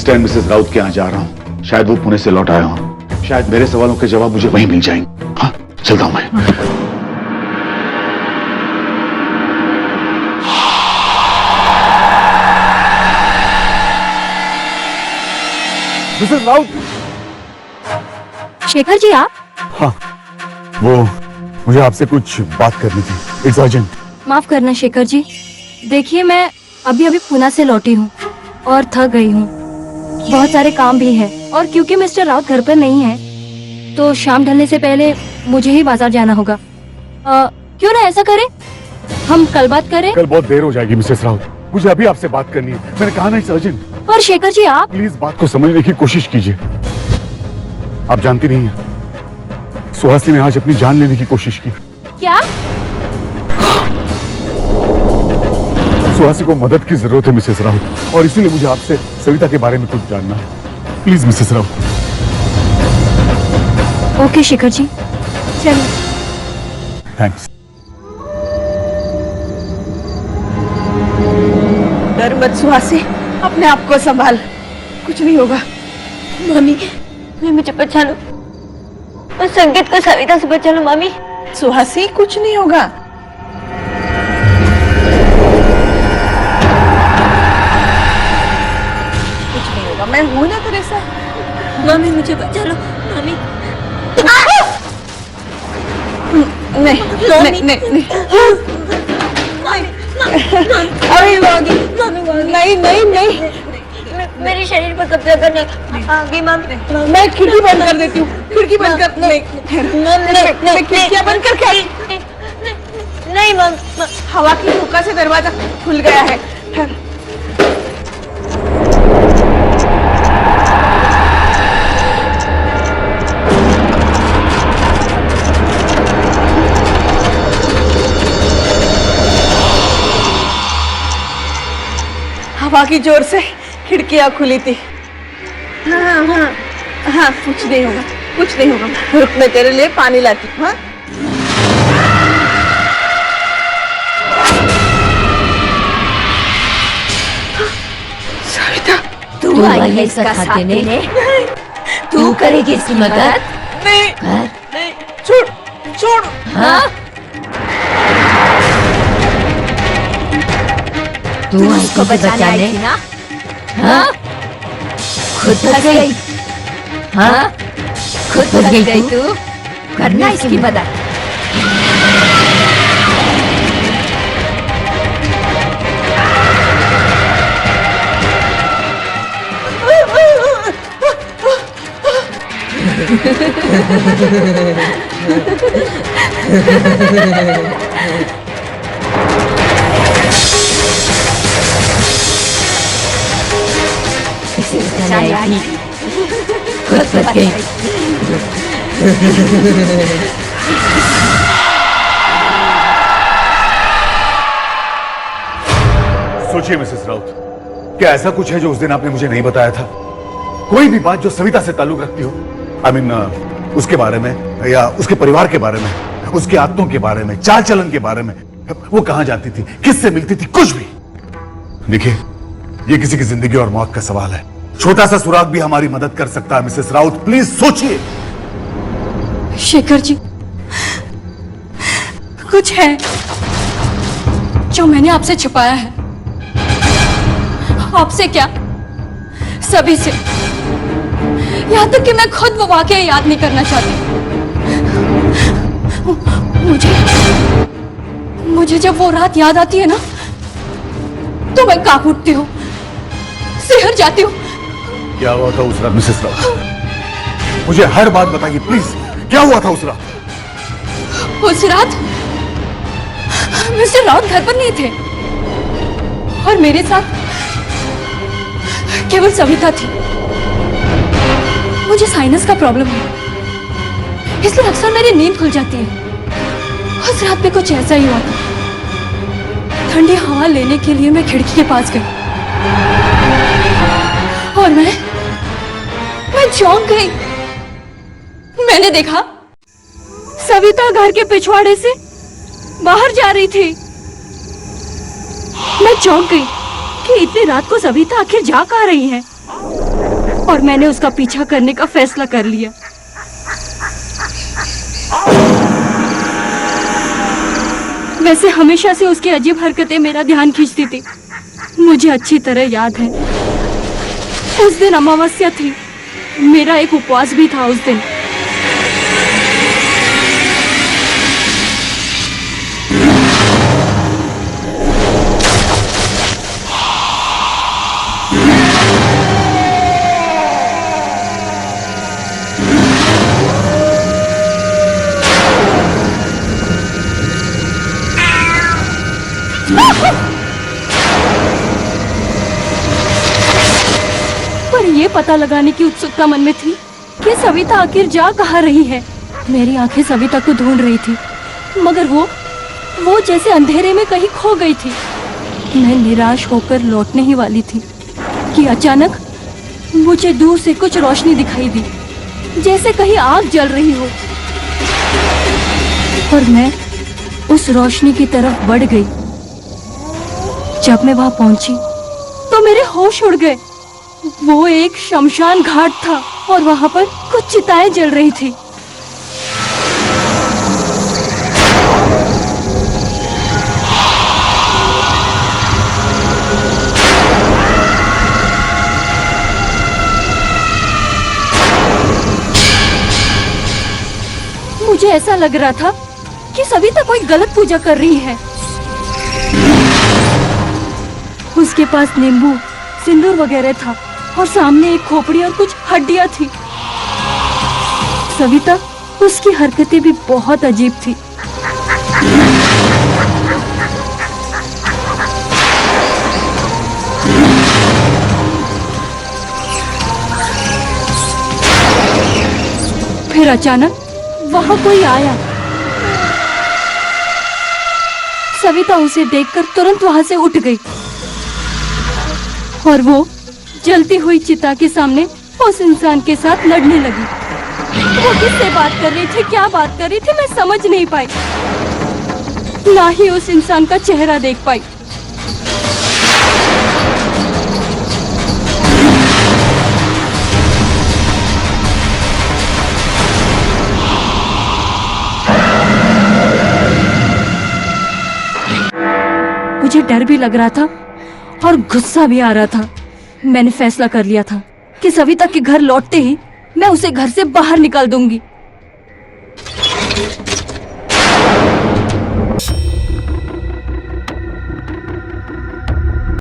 Mister and Mrs Raut के यहाँ जा रहा हूँ। शायद वो पुणे से लौट आया हूँ। शायद मेरे सवालों के जवाब मुझे वहीं मिल जाएंगे। हाँ, चलता हूँ मैं। मिसेस राउत। शेखर जी आप? हाँ, वो मुझे आपसे कुछ बात करनी थी। It's urgent. माफ करना शेखर जी, देखिए मैं अभी पुणे से लौटी हूँ और थक गई हूँ। बहुत सारे काम भी है और क्योंकि मिस्टर राउत घर पर नहीं है तो शाम ढलने से पहले मुझे ही बाजार जाना होगा। क्यों ना ऐसा करें, हम कल बात करें? कल बहुत देर हो जाएगी मिसेस राउत, मुझे अभी आपसे बात करनी है। मैंने कहा ना इट्स अर्जेंट। पर शेखर जी आप प्लीज बात को समझने की कोशिश कीजिए। आप जानती नहीं है, सुहासिनी ने आज अपनी जान लेने की कोशिश की। क्या? सुहासिनी को मदद की जरूरत है मिसेस राउत, और इसीलिए मुझे आपसे सविता के बारे में कुछ जानना है। Please Mrs Raut. Okay Shekhar ji, चलिए। थैंक्स। डर मत सुहासी, अपने आप को संभाल, कुछ नहीं होगा। मम्मी मुझे बचा लो और संकेत को सविता से बचा लो। मम्मी सुहासी कुछ नहीं होगा। कुछ नहीं होगा, मैं हूं ना तेरे साथ। मम्मी मुझे बचा लो। मम्मी नहीं नहीं नहीं नहीं नहीं नहीं, मेरे शरीर पर कब्जा करने आ गई। मम्मी मैं खिड़की बंद कर देती हूँ। खिड़की बंद कर। नहीं मैं खिड़कियाँ बंद कर क्या? नहीं मम्मी, हवा की झोंका से दरवाजा खुल गया है। ठहर। हवा की जोर से खिड़कियां खुली थी। हाँ हाँ हाँ, कुछ नहीं होगा, कुछ नहीं होगा। रुक, मैं तेरे लिए पानी लाती हूँ। हाँ, सविता तू आई है इसका साथ देने? तू करेगी इसकी मदद? नहीं नहीं, छोड़ छोड़। हाँ? तू इसको बचाने आई थी ना? हाँ? खुद फंस गई। हाँ? खुद फंस गई तू? करना इसकी मदद। खुद फंस गई। सोचिए मिसेस राउत, क्या ऐसा कुछ है जो उस दिन आपने मुझे नहीं बताया था? कोई भी बात जो सविता से ताल्लुक रखती हो, आई मीन उसके बारे में या उसके परिवार के बारे में, उसके आदतों के बारे में, चाल चलन के बारे में, वो कहां जाती थी, किससे मिलती थी, कुछ भी। देखिए, ये किसी की जिंदगी और मौत का सवाल है। छोटा सा सुराग भी हमारी मदद कर सकता है मिसेस राउत, प्लीज सोचिए। शेखर जी, कुछ है जो मैंने आपसे छुपाया है। आपसे क्या, सभी से। यहाँ तक कि मैं खुद वो वाकया याद नहीं करना चाहती। मुझे जब वो रात याद आती है ना, तो मैं कांप उठती हूँ, सिहर जाती हूँ। क्या हुआ था उस रात मिसेस राउत? मुझे हर बात बताइए प्लीज, क्या हुआ था उस रात? उस रात मिस्टर राउत घर पर नहीं थे और मेरे साथ केवल सविता थी। मुझे साइनस का प्रॉब्लम है, इसलिए अक्सर मेरी नींद खुल जाती है। उस रात में कुछ ऐसा ही हुआ था। ठंडी हवा लेने के लिए मैं खिड़की के पास गई और मैं चौंक गई। मैंने देखा सविता घर के पिछवाड़े से बाहर जा रही थी। मैं चौंक गई कि इतनी रात को सविता आखिर जा कहाँ रही है। और मैंने उसका पीछा करने का फैसला कर लिया। वैसे हमेशा से उसकी अजीब हरकतें मेरा ध्यान खींचती थी। मुझे अच्छी तरह याद है, उस दिन अमावस्या थी, मेरा एक उपवास भी था उस दिन। पर ये पता लगाने की उत्सुकता मन में थी कि सविता आखिर जा कहाँ रही है। मेरी आंखें सविता को ढूंढ रही थी, मगर वो जैसे अंधेरे में कहीं खो गई थी। मैं निराश होकर लौटने ही वाली थी कि अचानक मुझे दूर से कुछ रोशनी दिखाई दी, जैसे कहीं आग जल रही हो। और मैं उस रोशनी की तरफ बढ़ गई। जब मैं वहां पहुंची तो मेरे होश उड़ गए। वो एक शमशान घाट था और वहां पर कुछ चिताएं जल रही थी। मुझे ऐसा लग रहा था कि सविता कोई गलत पूजा कर रही है। उसके पास नींबू, सिंदूर वगैरह था और सामने एक खोपड़ी और कुछ हड्डियां थी। सविता, उसकी हरकतें भी बहुत अजीब थी। फिर अचानक वहां कोई आया। सविता उसे देखकर तुरंत वहां से उठ गई और वो जलती हुई चिता के सामने उस इंसान के साथ लड़ने लगी। वो किससे बात कर रही थी, क्या बात कर रही थी, मैं समझ नहीं पाई, ना ही उस इंसान का चेहरा देख पाई। मुझे डर भी लग रहा था और गुस्सा भी आ रहा था। मैंने फैसला कर लिया था कि सविता के घर लौटते ही मैं उसे घर से बाहर निकाल दूंगी।